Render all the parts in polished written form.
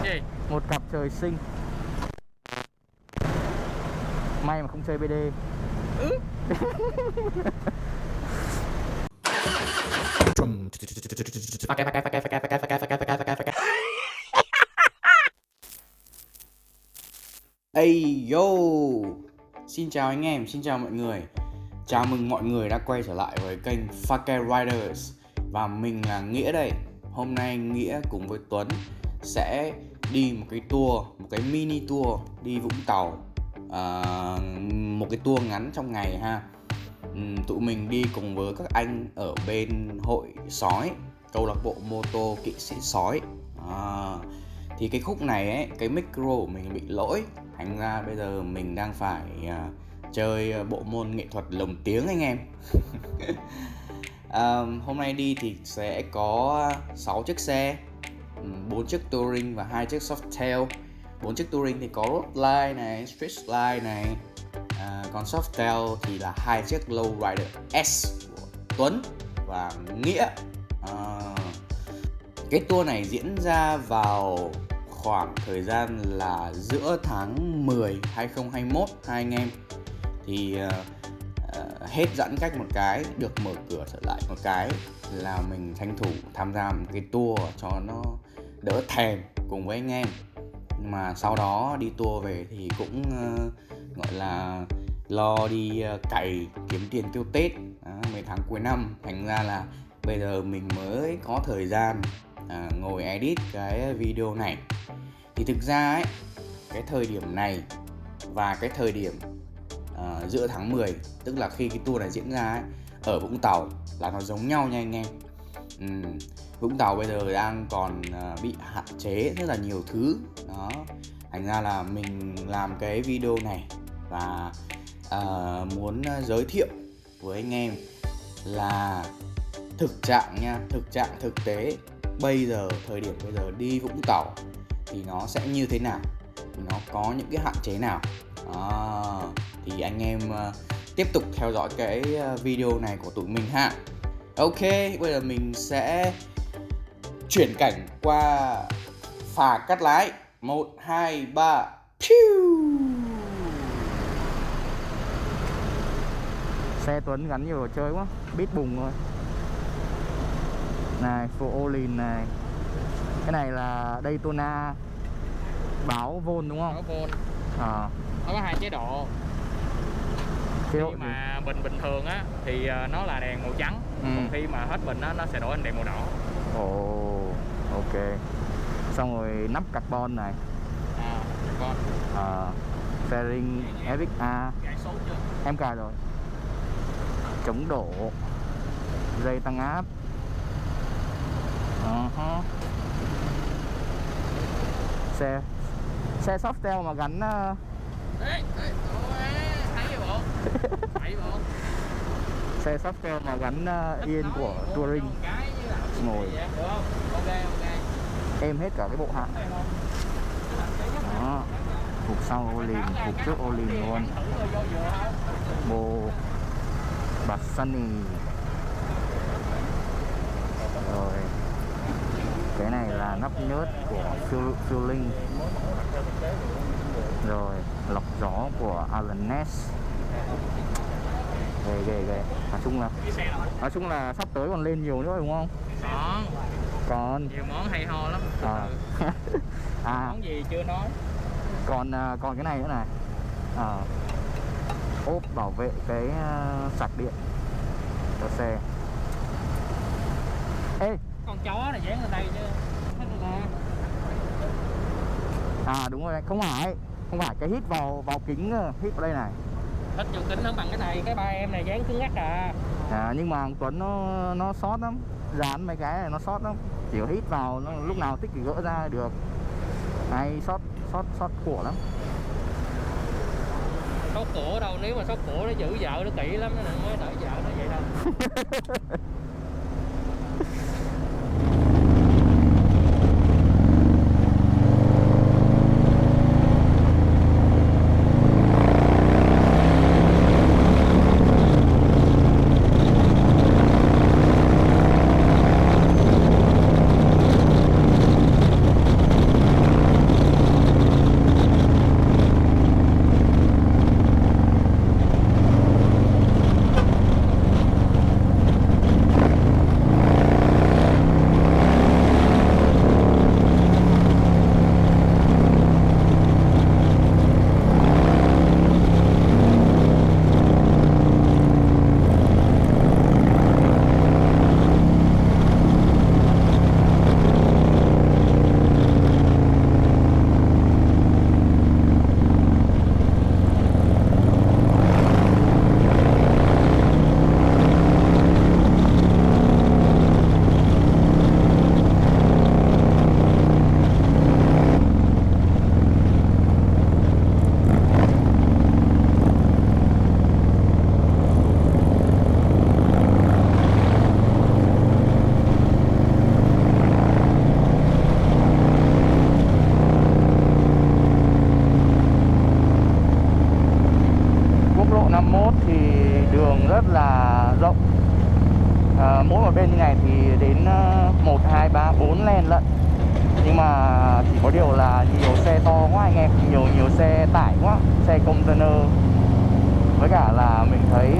gì? Một cặp trời sinh. May mà không chơi BD. Hey yo, xin chào anh em, xin chào mọi người. Chào mừng mọi người đã quay trở lại với kênh Fake Riders. Và mình là Nghĩa đây. Hôm nay Nghĩa cùng với Tuấn sẽ đi một cái tour, một cái mini tour đi Vũng Tàu, một cái tour ngắn trong ngày ha. Tụi mình đi cùng với các anh ở bên hội sói, câu lạc bộ mô tô kỵ sĩ sói. Thì cái khúc này ấy, cái micro của mình bị lỗi, thành ra bây giờ mình đang phải chơi bộ môn nghệ thuật lồng tiếng anh em. Hôm nay đi thì sẽ có 6 chiếc xe, 4 chiếc touring và 2 chiếc softail. 4 chiếc touring thì có roadline này, streetline này, còn softail thì là 2 chiếc lowrider S của Tuấn và Nghĩa. Cái tour này diễn ra vào khoảng thời gian là giữa tháng 10 2021 hai anh em. Thì hết giãn cách một cái, được mở cửa trở lại một cái là mình tranh thủ tham gia một cái tour cho nó đỡ thèm cùng với anh em. Mà sau đó đi tour về thì cũng gọi là lo đi cày kiếm tiền tiêu Tết, mấy tháng cuối năm. Thành ra là bây giờ mình mới có thời gian ngồi edit cái video này. Thì thực ra ấy, cái thời điểm này và cái thời điểm giữa tháng 10, tức là khi cái tour này diễn ra ấy, ở Vũng Tàu là nó giống nhau nha anh em. Vũng Tàu bây giờ đang còn bị hạn chế rất là nhiều thứ đó. Thành ra là mình làm cái video này và muốn giới thiệu với anh em là thực trạng nha, thực tế bây giờ, thời điểm bây giờ đi Vũng Tàu thì nó sẽ như thế nào, nó có những cái hạn chế nào. Thì anh em tiếp tục theo dõi cái video này của tụi mình ha. Ok, bây giờ mình sẽ chuyển cảnh qua phà Cát Lái. 1, 2, 3. Xe Tuấn gắn nhiều đồ chơi quá, bít bùng thôi. Này, full all-in này. Cái này là Daytona báo vôn đúng không? Báo vôn. Nó có 2 chế độ. Khi mà bình thường á thì nó là đèn màu trắng, còn khi mà hết bình á nó sẽ đổi thành đèn màu đỏ. Ồ, ok. Xong rồi nắp carbon này. Carbon. Fairing FXA. Cài số chưa? Em cài rồi. Chống đổ, dây tăng áp. Xe softail mà gắn thấy vậy bộ. Thấy bộ. Xe softail mà gắn yên của touring ngồi được không? Ok. Êm hết cả cái bộ hạng. Đó, phục sau ô lìn, phục trước ô lìn luôn. Bộ bạt sunny. Rồi cái này là nắp nhớt của Fueling. Rồi lọc gió của Allen Ness. Ghê. Nói chung là sắp tới còn lên nhiều nữa đúng không? Còn nhiều món hay ho lắm. Món gì chưa nói. Còn cái này nữa này. Ốp bảo vệ cái sạc điện cho xe. Ê, con chó này dán lên đây chứ. Đúng rồi, không phải cái hít vào kính, hít vào đây này. Hít vô kính nó bằng cái này, cái ba em này dán cứng ngắc nhưng mà Tuấn nó sót lắm, dán mấy cái này nó sót lắm, chỉ có hít vào nó, lúc nào thích thì gỡ ra được. Hay sót của lắm. Sót của đâu, nếu mà sót của nó giữ vợ nó kỹ lắm, nó mới đợi vợ nó vậy đâu. 21 thì đường rất là rộng, mỗi một bên như này thì đến 1, 2, 3, 4 lane lận. Nhưng mà chỉ có điều là nhiều xe to quá anh em, nhiều xe tải quá, xe container. Với cả là mình thấy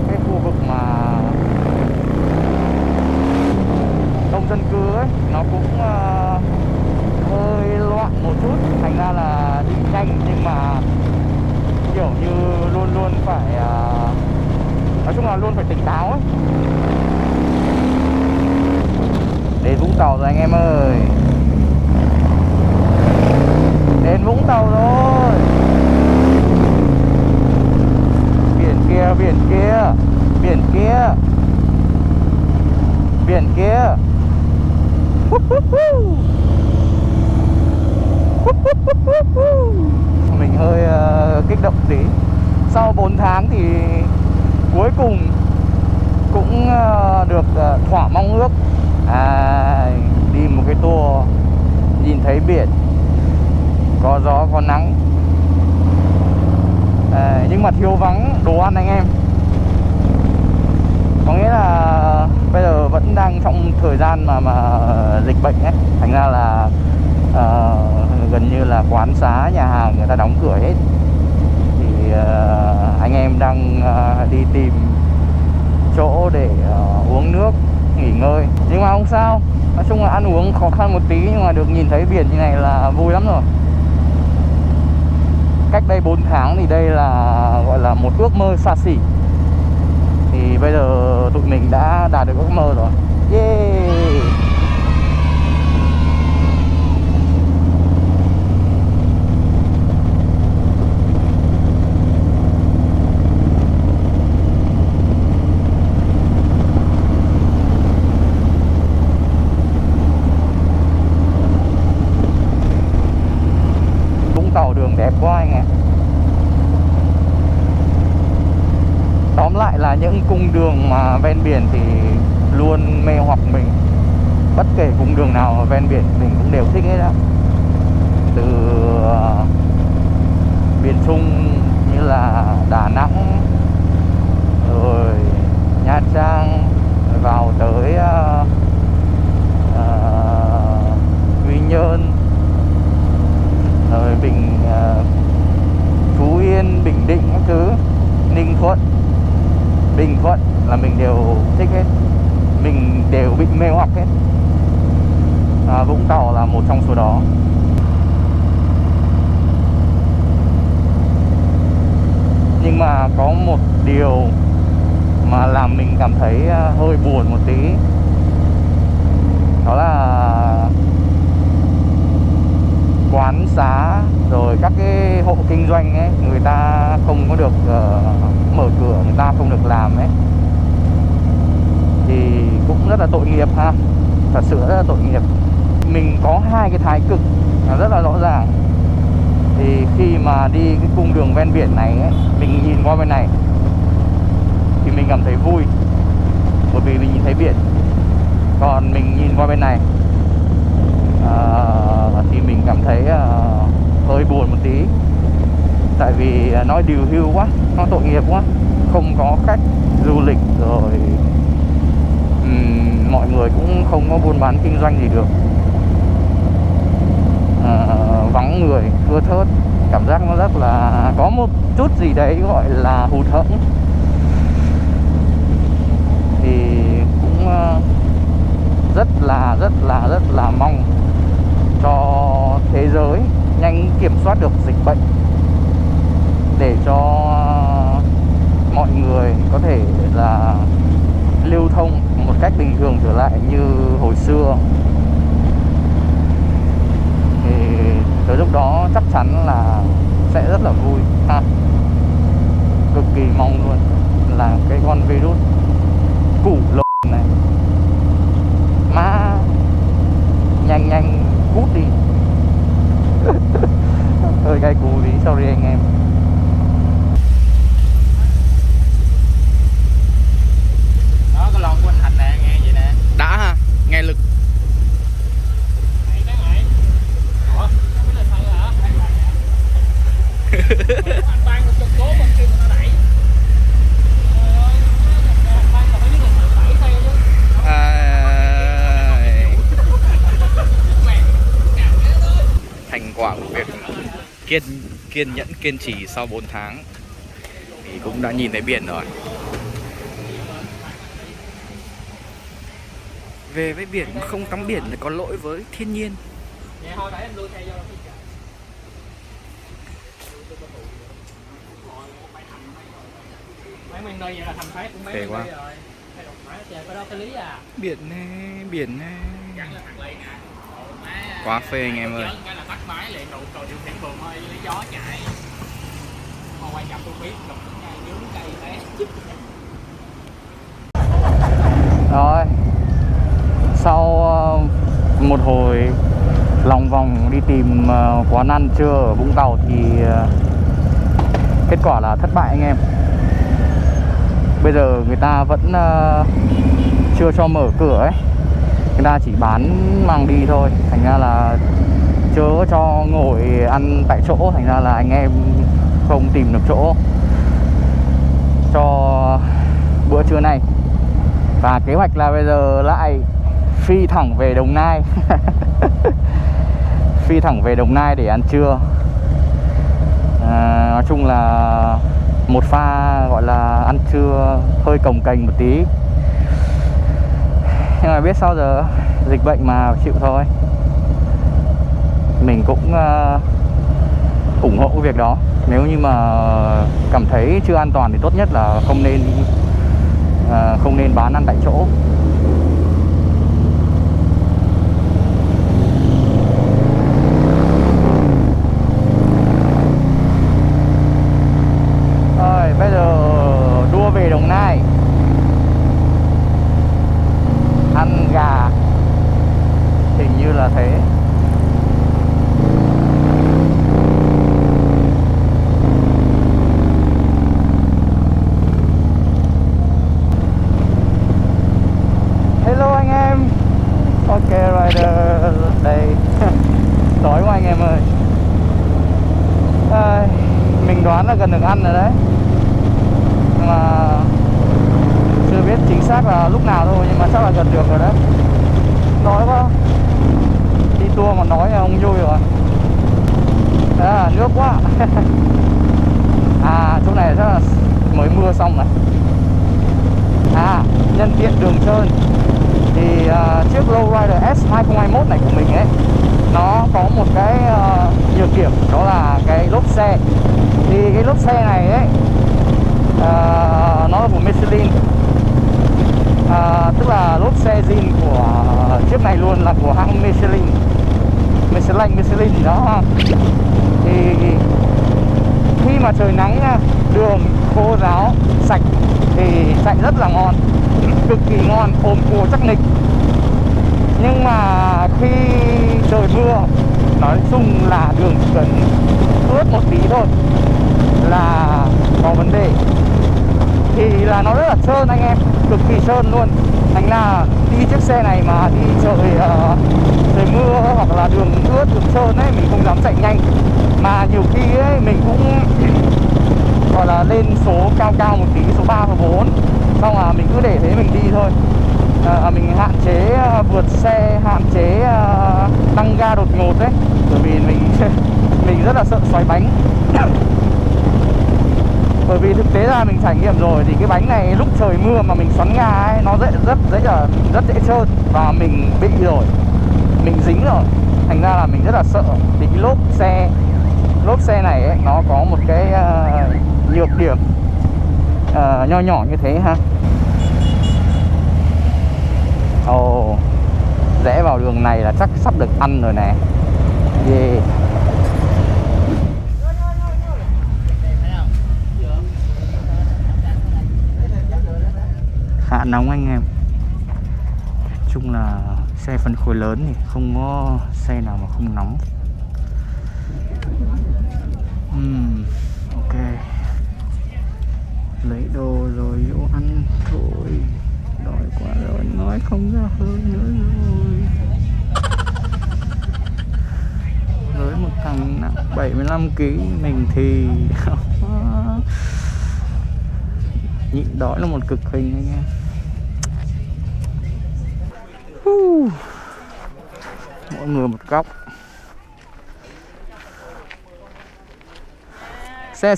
cái khu vực mà đông dân cư ấy nó cũng hơi loạn một chút, thành ra là đi nhanh nhưng mà kiểu như luôn luôn phải nói chung là luôn phải tỉnh táo ấy. Đến Vũng Tàu rồi anh em ơi, đến Vũng Tàu rồi. Biển kia, biển kia, biển kia, biển kia. Mình hơi kích động tí. Sau 4 tháng thì cuối cùng cũng được thỏa mong ước. Đi một cái tour nhìn thấy biển, có gió có nắng, nhưng mà thiếu vắng đồ ăn anh em. Có nghĩa là bây giờ vẫn đang trong thời gian mà dịch bệnh ấy, thành ra là gần như là quán xá, nhà hàng người ta đóng cửa hết. Thì anh em đang đi tìm chỗ để uống nước, nghỉ ngơi. Nhưng mà không sao, nói chung là ăn uống khó khăn một tí, nhưng mà được nhìn thấy biển như này là vui lắm rồi. Cách đây 4 tháng thì đây là gọi là một ước mơ xa xỉ. Thì bây giờ tụi mình đã đạt được ước mơ rồi. Yeah. Vũng Tàu đường đẹp quá anh ạ. Tóm lại là những cung đường mà ven biển thì luôn mê hoặc mình. Bất kể cung đường nào mà ven biển mình cũng đều thích hết á. Từ miền Trung như là Đà Nẵng, rồi Nha Trang, rồi vào tới Quy Nhơn, rồi Phú Yên, Bình Định các thứ, Ninh Thuận, Bình Thuận là mình đều thích hết, mình đều bị mê hoặc hết. Vũng Tàu là một trong số đó. Nhưng mà có một điều mà làm mình cảm thấy hơi buồn một tí, đó là quán xá rồi các cái hộ kinh doanh ấy, người ta không có được mở cửa, người ta không được làm ấy, thì cũng rất là tội nghiệp ha. Thật sự rất là tội nghiệp. Mình có hai cái thái cực rất là rõ ràng. Thì khi mà đi cái cung đường ven biển này ấy, mình nhìn qua bên này thì mình cảm thấy vui, bởi vì mình nhìn thấy biển. Còn mình nhìn qua bên này thì mình cảm thấy hơi buồn một tí. Tại vì nó điều hưu quá, nó tội nghiệp quá, không có khách du lịch, rồi mọi người cũng không có buôn bán kinh doanh gì được. Vắng người, thưa thớt, cảm giác nó rất là có một chút gì đấy gọi là hụt hẫng. Thì cũng rất là mong cho thế giới nhanh kiểm soát được dịch bệnh, để cho mọi người có thể là lưu thông một cách bình thường trở lại như hồi xưa. Thì tới lúc đó chắc chắn là sẽ rất là vui ha. Cực kỳ mong luôn là cái con virus củ lộn này má nhanh cút đi. Hơi gai cú tí, sorry anh em. Đó, cái lon của anh Thành nè, nghe vậy nè. Đã ha, nghe lực. Ủa, không biết là sao hả? Anh ban một chục cố bên kia mà nó đẩy. quả của việc kiên nhẫn kiên trì sau 4 tháng thì cũng đã nhìn thấy biển rồi. Về với biển mà không tắm biển là có lỗi với thiên nhiên. Phê quá. Biển này, biển này. Quá phê anh em ơi. Rồi, sau một hồi lòng vòng đi tìm quán ăn trưa ở Vũng Tàu thì kết quả là thất bại anh em. Bây giờ người ta vẫn chưa cho mở cửa ấy, người ta chỉ bán mang đi thôi, thành ra là chớ cho ngồi ăn tại chỗ, thành ra là anh em không tìm được chỗ cho bữa trưa này. Và kế hoạch là bây giờ lại phi thẳng về Đồng Nai. Phi thẳng về Đồng Nai để ăn trưa. Nói chung là một pha gọi là ăn trưa hơi cồng kềnh một tí, nhưng mà biết sao giờ, dịch bệnh mà chịu thôi. Mình cũng ủng hộ cái việc đó. Nếu như mà cảm thấy chưa an toàn thì tốt nhất là không nên bán ăn tại chỗ. Rồi bây giờ đua về Đồng Nai ăn gà, hình như là thế. Hello anh em. Ok Rider đây. Đói quá anh em ơi. Mình đoán là gần được ăn rồi đấy, nhưng mà chưa biết chính xác là lúc nào thôi, nhưng mà chắc là gần được rồi đấy. Đói quá. Đi tour mà nói là không vui rồi. Nước quá. Chỗ này chắc là mới mưa xong này. Nhân tiện đường trơn thì chiếc Lowrider S2021 này của mình ấy, nó có một cái nhược điểm, đó là cái lốp xe. Thì cái lốp xe này ấy nó là của Michelin, tức là lốp xe zin của chiếc này luôn là của hãng Michelin gì đó. Thì khi mà trời nắng nha, đường khô ráo sạch thì chạy rất là ngon, cực kỳ ngon, ôm cua chắc nịch. Nhưng mà khi trời mưa, nói chung là đường chỉ cần ướt một tí thôi là có vấn đề. Thì là nó rất là trơn anh em, cực kỳ trơn luôn. Thành là đi chiếc xe này mà đi trời mưa hoặc là đường ướt, đường trơn ấy, mình không dám chạy nhanh. Mà nhiều khi ấy mình cũng gọi là lên số cao một tí, số 3 và 4, xong là mình cứ để thế mình đi thôi. Mình hạn chế vượt xe, hạn chế tăng ga đột ngột đấy, bởi vì mình rất là sợ xoáy bánh. Bởi vì thực tế là mình trải nghiệm rồi, thì cái bánh này lúc trời mưa mà mình xoắn ga ấy, nó rất dễ trơn và mình bị rồi, mình dính rồi. Thành ra là mình rất là sợ. Thì cái lốp xe này ấy, nó có một cái nhược điểm nho nhỏ như thế ha. Rẽ vào đường này là chắc sắp được ăn rồi nè. Yeah. Khá nóng anh em. Nói chung là xe phân khối lớn thì không có xe nào mà không nóng. Ok, lấy đồ rồi vô ăn thôi. Đói quá rồi, nói không ra hơi nữa rồi. Với một thằng nặng 75 kg mình thì nhịn đói là một cực hình anh em. Mỗi người một góc. Xe.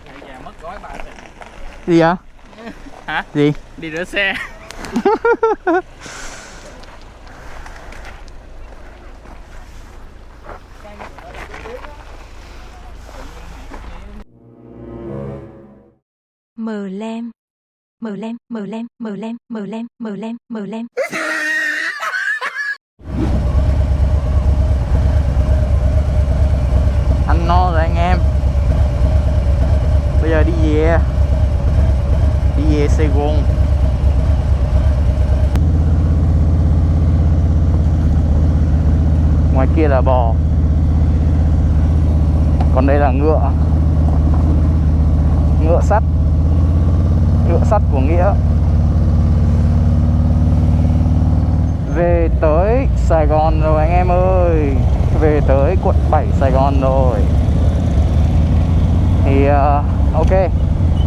Ngày già mất gói 3 tỷ. Gì hả? Hả? Gì? Đi rửa xe. Mờ lem. Ăn no rồi anh em. Bây giờ đi về Sài Gòn. Ngoài kia là bò, còn đây là ngựa sắt của Nghĩa. Về tới Sài Gòn rồi anh em ơi, về tới quận 7 Sài Gòn rồi. Thì ok,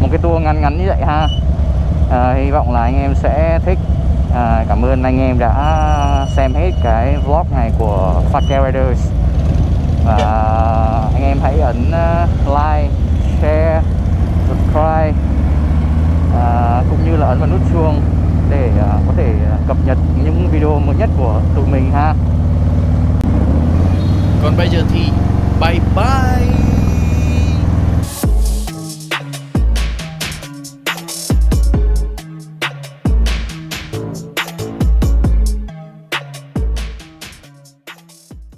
một cái tour ngắn như vậy ha. Hy vọng là anh em sẽ thích. Cảm ơn anh em đã xem hết cái vlog này của Pha-Ke Riders. Và anh em hãy ấn like, share, subscribe, cũng như là ấn vào nút chuông để có thể cập nhật những video mới nhất của tụi mình ha. Còn bây giờ thì bye bye.